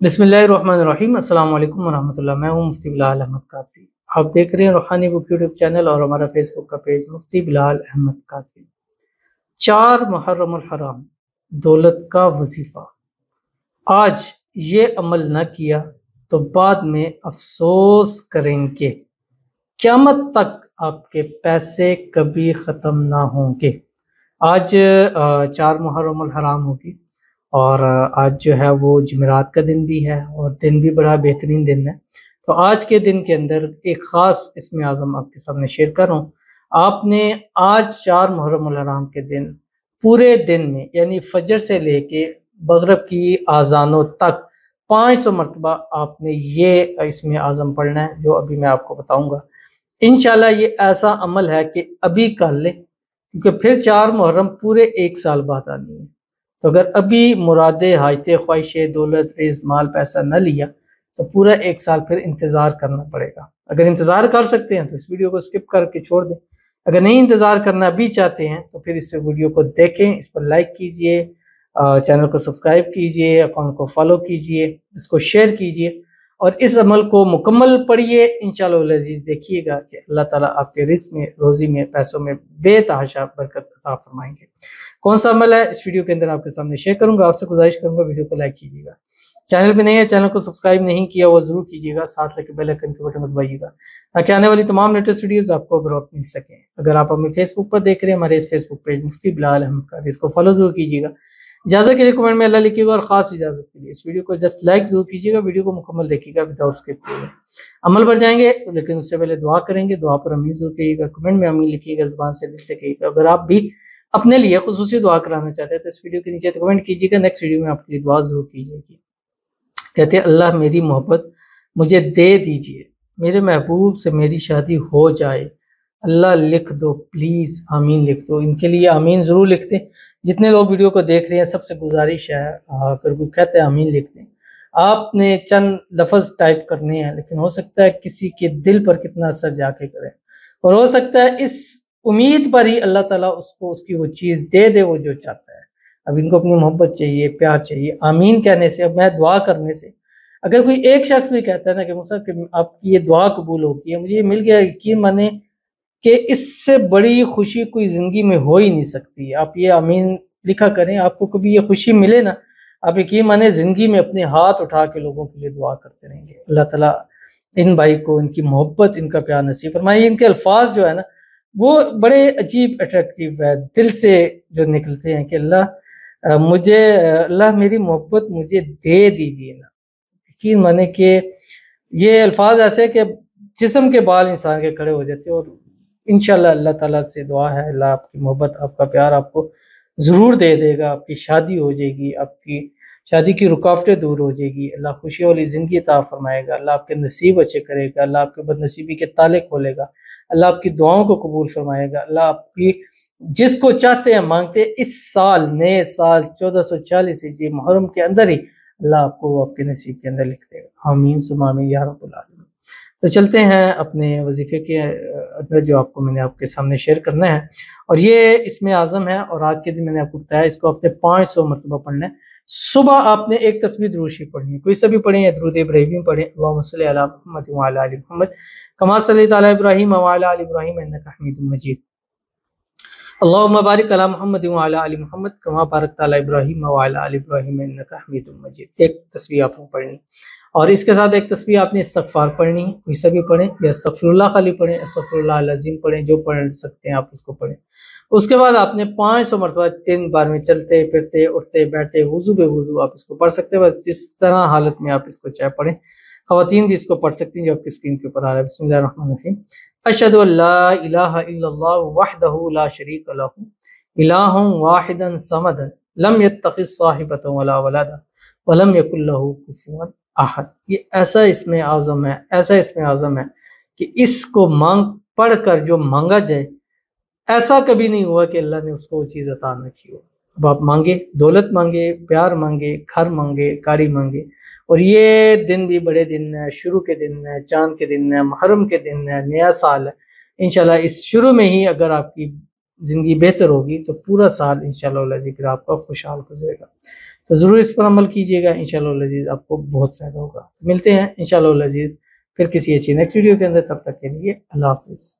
बिस्मिल्लाहिर्रहमानिर्रहीम। अस्सलाम वालेकुम वरहमतुल्लाह। मैं हूँ मुफ्ती बिलाल अहमद कादरी। आप देख रहे हैं रूहानी बुक यूट्यूब चैनल और हमारा फेसबुक का पेज मुफ्ती बिलाल अहमद कादरी। 4 मुहर्रमुल हराम, दौलत का वजीफा। आज ये अमल न किया तो बाद में अफसोस करेंगे। क़यामत तक आपके पैसे कभी ख़त्म ना होंगे। आज 4 मुहर्रमुल हराम होगी और आज जो है वो जुमेरात का दिन भी है और दिन भी बड़ा बेहतरीन दिन है। तो आज के दिन के अंदर एक ख़ास इसमें आज़म आपके सामने शेयर कर रहा हूँ। आपने आज 4 मुहर्रमुल हराम के दिन पूरे दिन में यानी फजर से लेके मगरिब की आज़ानों तक 500 मरतबा आपने ये इसमें आज़म पढ़ना है, जो अभी मैं आपको बताऊँगा। इंशाल्लाह ये ऐसा अमल है कि अभी कर लें, क्योंकि फिर 4 मुहर्रम पूरे 1 साल बाद आनी है। तो अगर अभी मुरादे, हाजतें, ख्वाहिशें, दौलत, रिज़्क, माल, पैसा न लिया तो पूरा 1 साल फिर इंतज़ार करना पड़ेगा। अगर इंतज़ार कर सकते हैं तो इस वीडियो को स्किप करके छोड़ दें। अगर नहीं इंतज़ार करना भी चाहते हैं तो फिर इस वीडियो को देखें, इस पर लाइक कीजिए, चैनल को सब्सक्राइब कीजिए, अकाउंट को फॉलो कीजिए, इसको शेयर कीजिए और इस अमल को मुकम्मल पढ़िए। इंशाअल्लाह अज़ीज़ देखिएगा कि अल्लाह ताला आपके रिज़्क में, रोज़ी में, पैसों में बेतहाशा बरकत अता फरमाएंगे। कौन सा अमल है इस वीडियो के अंदर आपके सामने शेयर करूंगा। आपसे गुजारिश करूंगा वीडियो को लाइक कीजिएगा, चैनल पे नहीं है चैनल को सब्सक्राइब नहीं किया वो जरूर कीजिएगा, साथ लगे बेल आइकन के बटन को दबाइएगा ताकि आने वाली तमाम लेटेस्ट वीडियोस आपको बर वक्त मिल सकें। अगर आप हमें फेसबुक पर देख रहे हैं, हमारे इस फेसबुक पेज मुफ्ती बिलाल अहमद कादरी, इसको फॉलो जरूर कीजिएगा। इजाजत के लिए कमेंट में अल्लाह लिखिएगा और खास इजाजत के लिए इस वीडियो को जस्ट लाइक जरूर कीजिएगा, वीडियो को मुकम्मल देखिएगा विदाउट स्किप किए। अमल पर जाएंगे लेकिन उससे पहले दुआ करेंगे, दुआ पर अमीन जरूर कहिएगा, कमेंट में अमीन लिखिएगा, जुबान से दिल से कहिएगा। अगर आप भी अपने लिए खुसूसी दुआ कराना चाहते हैं तो इस वीडियो के नीचे कमेंट कीजिएगा, नेक्स्ट वीडियो में आपके लिए दुआ जरूर की जाएगी। कहते हैं अल्लाह मेरी मोहब्बत मुझे दे दीजिए, मेरे महबूब से मेरी शादी हो जाए, अल्लाह लिख दो प्लीज़, आमीन लिख दो। इनके लिए आमीन ज़रूर लिख दें। जितने लोग वीडियो को देख रहे हैं सबसे गुजारिश है, अगर कोई कहते हैं आमीन लिख दें। आपने चंद लफ्ज़ टाइप करने हैं लेकिन हो सकता है किसी के दिल पर कितना असर जाके करे और हो सकता है इस उम्मीद पर ही अल्लाह ताला उसको उसकी वो चीज़ दे दे वो जो चाहता है। अब इनको अपनी मोहब्बत चाहिए, प्यार चाहिए। आमीन कहने से, अब मैं दुआ करने से अगर कोई एक शख्स भी कहता है ना कि मुसा कि आपकी ये दुआ कबूल होगी है, मुझे ये मिल गया, यकीन माने कि इससे बड़ी खुशी कोई ज़िंदगी में हो ही नहीं सकती। आप ये आमीन लिखा करें, आपको कभी ये खुशी मिले ना, आप यकीन माने ज़िंदगी में अपने हाथ उठा के लोगों के लिए दुआ करते रहेंगे। अल्लाह ताला इन भाई को इनकी मोहब्बत, इनका प्यार नसीब फरमाए। इनके अल्फाज जो है ना वो बड़े अजीब अट्रैक्टिव है, दिल से जो निकलते हैं कि अल्लाह मेरी मोहब्बत मुझे दे दीजिए ना। यकीन माने कि ये अल्फाज ऐसे कि जिस्म के बाल इंसान के खड़े हो जाते हैं। और इंशाल्लाह अल्लाह ताला से दुआ है, अल्लाह आपकी मोहब्बत, आपका प्यार आपको ज़रूर दे देगा। आपकी शादी हो जाएगी, आपकी शादी की रुकावटें दूर हो जाएगी, अल्लाह खुशी वाली ज़िंदगी अता फरमाएगा, अल्लाह आपके नसीब अच्छे करेगा, अल्लाह आपके बदनसीबी के ताले खोलेगा, अल्लाह आपकी दुआओं को कबूल फरमाएगा, अल्लाह आपकी जिसको चाहते हैं मांगते हैं इस साल, नए साल 1440 हिजरी मुहर्रम के अंदर ही अल्लाह आपको आपके नसीब के अंदर लिख देगा। आमीन सुम्मा आमीन या रब्बुल आलमीन। तो चलते हैं अपने वजीफे के अंदर जो आपको मैंने आपके सामने शेयर करना है और ये इसमें आज़म है। और आज के दिन मैंने आपको बताया इसको आपने 500 मरतबा पढ़ना है। सुबह आपने एक तस्बीह दुरूद शरीफ पढ़नी है, कोई सा भी पढ़ें या दुरूद इब्राहिमी पढ़ें, अल्लाहुम्मा सल्ली अला मुहम्मद व अला आलि मुहम्मद कमा सल्लैता अला इब्राहीम व अला आलि इब्राहीम इन्नका हमीदुम मजीद। अल्लाहुम्मा बारिक अला मुहम्मद व अला आलि मुहम्मद कमा बारकता अला इब्राहीम व अला आलि इब्राहीम इन्नका हमीदुम मजीद। एक तस्बीह आपने पढ़नी और इसके साथ एक तस्बीह आपने इस्तग़फ़ार पढ़नी है, कोई सा भी पढ़ें या अस्तग़फ़िरुल्लाह खाली पढ़ें, अस्तग़फ़िरुल्लाह अज़ीम पढ़ें, जो पढ़ सकते हैं आप उसको पढ़ें। उसके बाद आपने 500 मरतबा 3 बार में चलते फिरते उठते बैठते वुज़ू बेवुज़ू आप इसको पढ़ सकते हैं। बस जिस तरह हालत में आप इसको चाहे पढ़ें। ख़वातीन भी इसको पढ़ सकती हैं जो आपकी स्क्रीन के ऊपर आ रहा है। बिस्मिल्लाहिर रहमानिर रहीम। अशहदु अल्ला इलाहा इल्लल्लाह वहदहु ला शरीका लहू इलाहुन वाहिदन समदन लम यत्तखिज़ साहिबतन वला वलदा वलम यकुल लहू कुफुवन अहद। ये ऐसा इसमें आज़म है, ऐसा इसमें आज़म है कि इसको मांग पढ़ कर जो मांगा जाए ऐसा कभी नहीं हुआ कि अल्लाह ने उसको वो चीज़ अता न की हो। अब आप मांगे, दौलत मांगे, प्यार मांगे, घर मांगे, गाड़ी मांगे। और ये दिन भी बड़े दिन है, शुरू के दिन है, चांद के दिन है, मुहर्रम के दिन है, नया साल है। इंशाल्लाह इस शुरू में ही अगर आपकी ज़िंदगी बेहतर होगी तो पूरा साल इंशाल्लाह फिर आपका खुशहाल गुजरेगा। तो ज़रूर इस पर अमल कीजिएगा, इंशाअल्लाह अज़ीज़ आपको बहुत फ़ायदा होगा। मिलते हैं इंशाअल्लाह अज़ीज़ फिर किसी अच्छी नेक्स्ट वीडियो के अंदर, तब तक के लिए अल्लाह हाफ़िज़।